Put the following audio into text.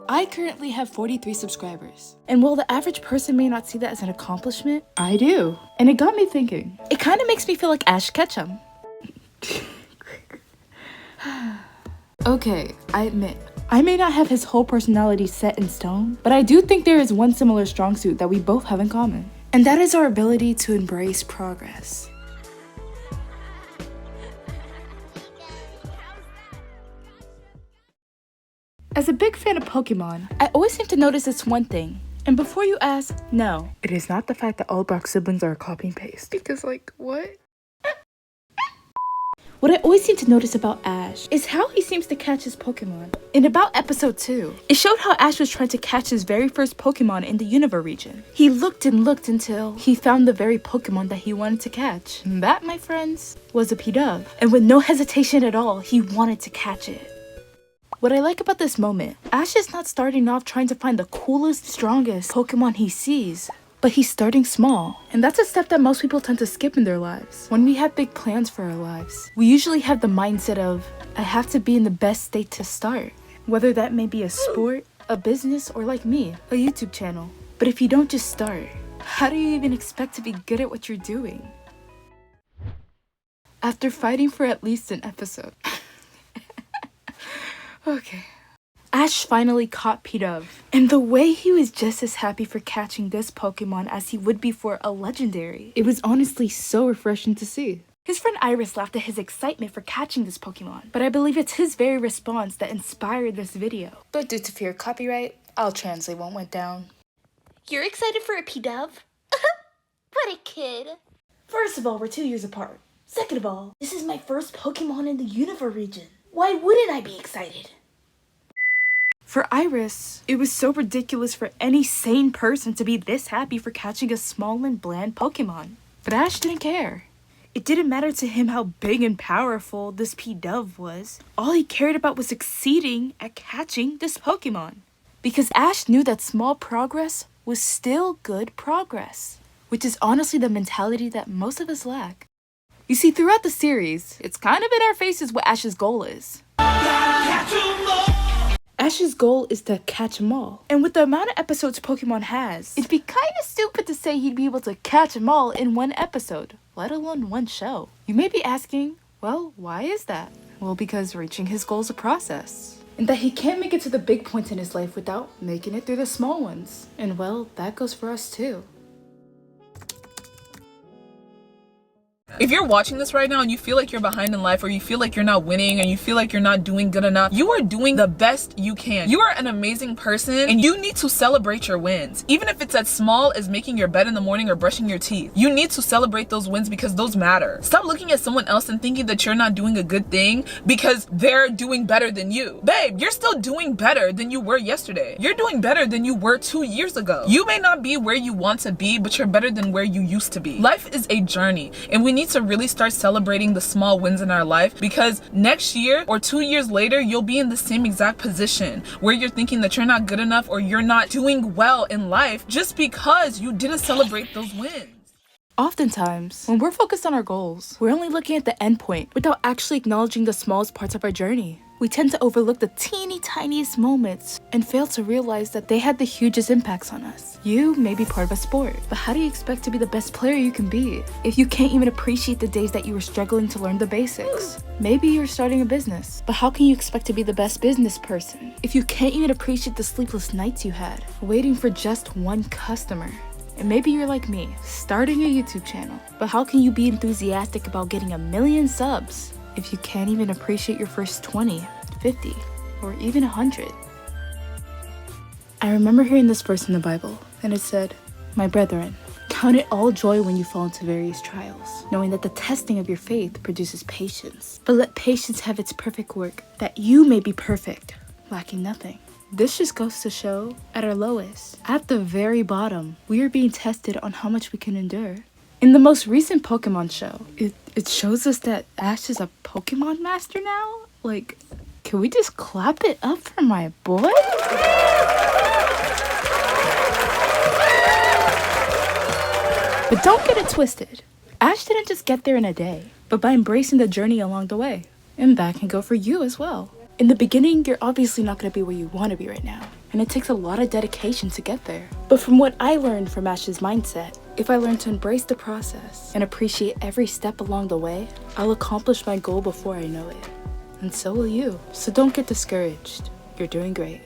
I currently have 43 subscribers. And while the average person may not see that as an accomplishment, I do. And it got me thinking. it kind of makes me feel like Ash Ketchum. Okay, I admit, I may not have his whole personality set in stone, but I do think there is one similar strong suit that we both have in common. And that is our ability to embrace progress. As a big fan of Pokemon, I always seem to notice this one thing. And before you ask, no, it is not the fact that all Brock's siblings are a copy and paste. because like, what? What I always seem to notice about Ash is how he seems to catch his Pokemon. In about episode 2, it showed how Ash was trying to catch his very first Pokemon in the Unova region. He looked and looked until he found the very Pokemon that he wanted to catch. And that, my friends, was a Pidove. And with no hesitation at all, he wanted to catch it. What I like about this moment, Ash is not starting off trying to find the coolest, strongest Pokemon he sees. But he's starting small. And that's a step that most people tend to skip in their lives. When we have big plans for our lives, we usually have the mindset of, I have to be in the best state to start. Whether that may be a sport, a business, or like me, a YouTube channel. But if you don't just start, how do you even expect to be good at what you're doing? After fighting for at least an episode. Okay. Ash finally caught Pidove, and the way he was just as happy for catching this Pokemon as he would be for a legendary. It was honestly so refreshing to see. His friend Iris laughed at his excitement for catching this Pokemon, but I believe it's his very response that inspired this video. But due to fear of copyright, I'll translate what went down. You're excited for a Pidove? What a kid. First of all, we're 2 years apart. Second of all, this is my first Pokemon in the Unova region. Why wouldn't I be excited? For Iris, it was so ridiculous for any sane person to be this happy for catching a small and bland Pokemon. But Ash didn't care. It didn't matter to him how big and powerful this Pidove was. All he cared about was succeeding at catching this Pokemon. Because Ash knew that small progress was still good progress. Which is honestly the mentality that most of us lack. You see, throughout the series, it's kind of in our faces what Ash's goal is. Ash's goal is to catch them all. And with the amount of episodes Pokemon has, it'd be kind of stupid to say he'd be able to catch them all in one episode, let alone one show. You may be asking, well, why is that? Well, because reaching his goal is a process. And that he can't make it to the big points in his life without making it through the small ones. And well, that goes for us too. If you're watching this right now and you feel like you're behind in life, or you feel like you're not winning, and you feel like you're not doing good enough, you are doing the best you can. You are an amazing person, and you need to celebrate your wins. Even if it's as small as making your bed in the morning or brushing your teeth. You need to celebrate those wins because those matter. Stop looking at someone else and thinking that you're not doing a good thing because they're doing better than you. Babe, you're still doing better than you were yesterday. You're doing better than you were 2 years ago. You may not be where you want to be, but you're better than where you used to be. Life is a journey, and we need to really start celebrating the small wins in our life, because next year or 2 years later, you'll be in the same exact position where you're thinking that you're not good enough or you're not doing well in life just because you didn't celebrate those wins. Oftentimes, when we're focused on our goals, we're only looking at the end point without actually acknowledging the smallest parts of our journey. We tend to overlook the teeny tiniest moments and fail to realize that they had the hugest impacts on us. You may be part of a sport, but how do you expect to be the best player you can be if you can't even appreciate the days that you were struggling to learn the basics? Maybe you're starting a business, but how can you expect to be the best business person if you can't even appreciate the sleepless nights you had waiting for just one customer? And maybe you're like me, starting a YouTube channel, but how can you be enthusiastic about getting 1 million subs if you can't even appreciate your first 20, 50, or even 100? I remember hearing this verse in the Bible, and it said, "My brethren, count it all joy when you fall into various trials, knowing that the testing of your faith produces patience. But let patience have its perfect work, that you may be perfect, lacking nothing." This just goes to show, at our lowest, at the very bottom, we are being tested on how much we can endure. In the most recent Pokemon show, it shows us that Ash is a Pokemon master now? Like, can we just clap it up for my boy? But don't get it twisted. Ash didn't just get there in a day, but by embracing the journey along the way. And that can go for you as well. In the beginning, you're obviously not going to be where you want to be right now. and it takes a lot of dedication to get there. But from what I learned from Ash's mindset, if I learn to embrace the process and appreciate every step along the way, I'll accomplish my goal before I know it. And so will you. So don't get discouraged. You're doing great.